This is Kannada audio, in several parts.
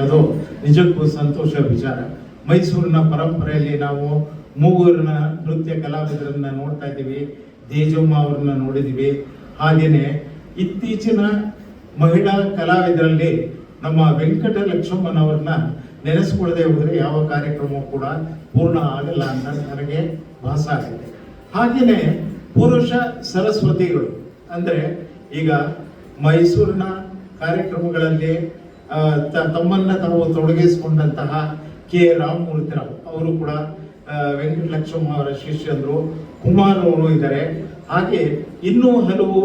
ಅದು ನಿಜಕ್ಕೂ ಸಂತೋಷ ವಿಚಾರ. ಮೈಸೂರಿನ ಪರಂಪರೆಯಲ್ಲಿ ನಾವು ಮೂಗೂರಿನ ನೃತ್ಯ ಕಲಾವಿದರನ್ನ ನೋಡ್ತಾ ಇದ್ದೀವಿ, ದೇಜಮ್ಮ ಅವ್ರನ್ನ ನೋಡಿದ್ದೀವಿ. ಹಾಗೇನೆ ಇತ್ತೀಚಿನ ಮಹಿಳಾ ಕಲಾವಿದರಲ್ಲಿ ನಮ್ಮ ವೆಂಕಟಲಕ್ಷ್ಮಮ್ಮನವ್ರನ್ನ ನೆನೆಸ್ಕೊಳ್ಳದೆ ಹೋದರೆ ಯಾವ ಕಾರ್ಯಕ್ರಮ ಕೂಡ ಪೂರ್ಣ ಆಗಲ್ಲ ಅಂತ ನನಗೆ ಭಾಸ ಆಗಿದೆ. ಹಾಗೇನೆ ಪುರುಷ ಸರಸ್ವತಿಗಳು ಅಂದರೆ ಈಗ ಮೈಸೂರಿನ ಕಾರ್ಯಕ್ರಮಗಳಲ್ಲಿ ತಮ್ಮನ್ನ ತಾವು ತೊಡಗಿಸಿಕೊಂಡಂತಹ ಕೆ ರಾಮಮೂರ್ತಿರಾವ್ ಅವರು ಕೂಡ ವೆಂಕಟಲಕ್ಷ್ಮಮ್ಮ ಅವರ ಶಿಷ್ಯಂದ್ರು, ಕುಮಾರ್ ಅವರು ಇದ್ದಾರೆ. ಹಾಗೆ ಇನ್ನೂ ಹಲವು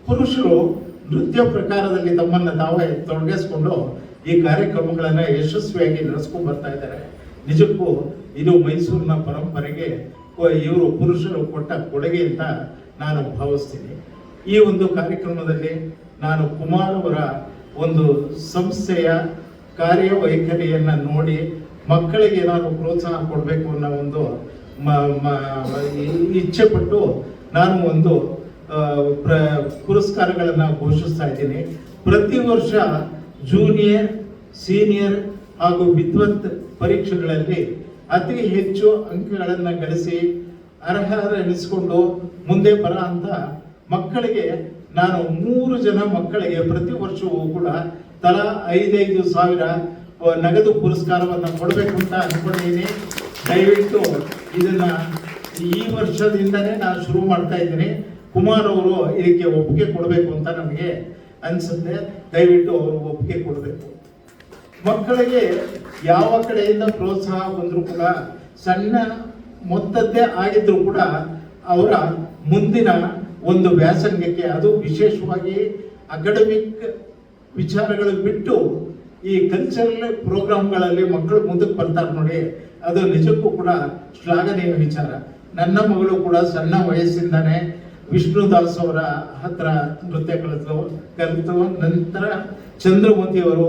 ಪುರುಷರು ನೃತ್ಯ ಪ್ರಕಾರದಲ್ಲಿ ತಮ್ಮನ್ನ ತಾವೇ ತೊಡಗಿಸ್ಕೊಂಡು ಈ ಕಾರ್ಯಕ್ರಮಗಳನ್ನ ಯಶಸ್ವಿಯಾಗಿ ನಡೆಸ್ಕೊಂಡು ಬರ್ತಾ ಇದ್ದಾರೆ. ನಿಜಕ್ಕೂ ಇದು ಮೈಸೂರಿನ ಪರಂಪರೆಗೆ ಇವರು ಪುರುಷರು ಕೊಟ್ಟ ಕೊಡುಗೆ ಅಂತ ನಾನು ಭಾವಿಸ್ತೀನಿ. ಈ ಒಂದು ಕಾರ್ಯಕ್ರಮದಲ್ಲಿ ನಾನು ಕುಮಾರ್ ಅವರ ಒಂದು ಸಂಸ್ಥೆಯ ಕಾರ್ಯವೈಖರಿಯನ್ನ ನೋಡಿ ಮಕ್ಕಳಿಗೆ ಏನಾದ್ರು ಪ್ರೋತ್ಸಾಹ ಕೊಡಬೇಕು ಅನ್ನೋ ಒಂದು ಇಚ್ಛೆ ಪಟ್ಟು ನಾನು ಒಂದು ಪುರಸ್ಕಾರಗಳನ್ನು ಘೋಷಿಸ್ತಾ ಇದ್ದೀನಿ. ಪ್ರತಿ ವರ್ಷ ಜೂನಿಯರ್, ಸೀನಿಯರ್ ಹಾಗೂ ವಿದ್ವತ್ ಪರೀಕ್ಷೆಗಳಲ್ಲಿ ಅತಿ ಹೆಚ್ಚು ಅಂಕಗಳನ್ನು ಗಳಿಸಿ ಅರ್ಹರೆನಿಸಿಕೊಂಡು ಮುಂದೆ ಬರ ಅಂತ ಮಕ್ಕಳಿಗೆ ನಾನು 3 ಜನ ಮಕ್ಕಳಿಗೆ ಪ್ರತಿ ವರ್ಷವೂ ಕೂಡ ತಲಾ 5,000 ನಗದು ಪುರಸ್ಕಾರವನ್ನು ಕೊಡಬೇಕು ಅಂತ ಅನ್ಕೊಂಡಿದ್ದೀನಿ. ದಯವಿಟ್ಟು ಇದನ್ನ ಈ ವರ್ಷದಿಂದನೇ ನಾನು ಶುರು ಮಾಡ್ತಾ ಇದ್ದೀನಿ. ಕುಮಾರ್ ಅವರು ಇದಕ್ಕೆ ಒಪ್ಪಿಗೆ ಕೊಡಬೇಕು ಅಂತ ನಮಗೆ ಅನ್ಸುತ್ತೆ. ದಯವಿಟ್ಟು ಅವರು ಒಪ್ಪಿಗೆ ಕೊಡಬೇಕು. ಮಕ್ಕಳಿಗೆ ಯಾವ ಕಡೆಯಿಂದ ಪ್ರೋತ್ಸಾಹ ಬಂದರೂ ಕೂಡ ಸಣ್ಣ ಮೊತ್ತದ್ದೇ ಆಗಿದ್ರು ಕೂಡ ಅವರ ಮುಂದಿನ ಒಂದು ವ್ಯಾಸಂಗಕ್ಕೆ, ಅದು ವಿಶೇಷವಾಗಿ ಅಕಾಡೆಮಿಕ್ ವಿಚಾರಗಳು ಬಿಟ್ಟು ಈ ಕಲ್ಚರಲ್ ಪ್ರೋಗ್ರಾಮ್ಗಳಲ್ಲಿ ಮಕ್ಕಳು ಮುಂದಕ್ಕೆ ಬರ್ತಾರೆ ನೋಡಿ, ಅದು ನಿಜಕ್ಕೂ ಕೂಡ ಶ್ಲಾಘನೀಯ ವಿಚಾರ. ನನ್ನ ಮಗಳು ಕೂಡ ಸಣ್ಣ ವಯಸ್ಸಿಂದಾನೇ ವಿಷ್ಣುದಾಸ್ ಅವರ ಹತ್ರ ನೃತ್ಯ ಕಲಿತು ನಂತರ ಚಂದ್ರಮತಿಯವರು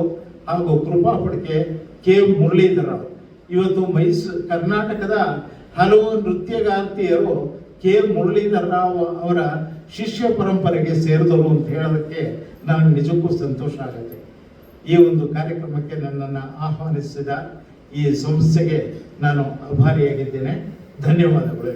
ಹಾಗೂ ಕೃಪಾ ಪಡ್ಕೆ, ಕೆ ಮುರಳೀಧರ, ಇವತ್ತು ಕರ್ನಾಟಕದ ಹಲವು ನೃತ್ಯಗಾರ್ತಿಯರು ಕೆ ಮುರಳೀಧರ ರಾವ್ ಅವರ ಶಿಷ್ಯ ಪರಂಪರೆಗೆ ಸೇರಿದವರು ಅಂತ ಹೇಳೋದಕ್ಕೆ ನನಗೆ ನಿಜಕ್ಕೂ ಸಂತೋಷ ಆಗುತ್ತೆ. ಈ ಒಂದು ಕಾರ್ಯಕ್ರಮಕ್ಕೆ ನನ್ನನ್ನು ಆಹ್ವಾನಿಸಿದ ಈ ಸಂಸ್ಥೆಗೆ ನಾನು ಆಭಾರಿಯಾಗಿದ್ದೇನೆ. ಧನ್ಯವಾದಗಳು.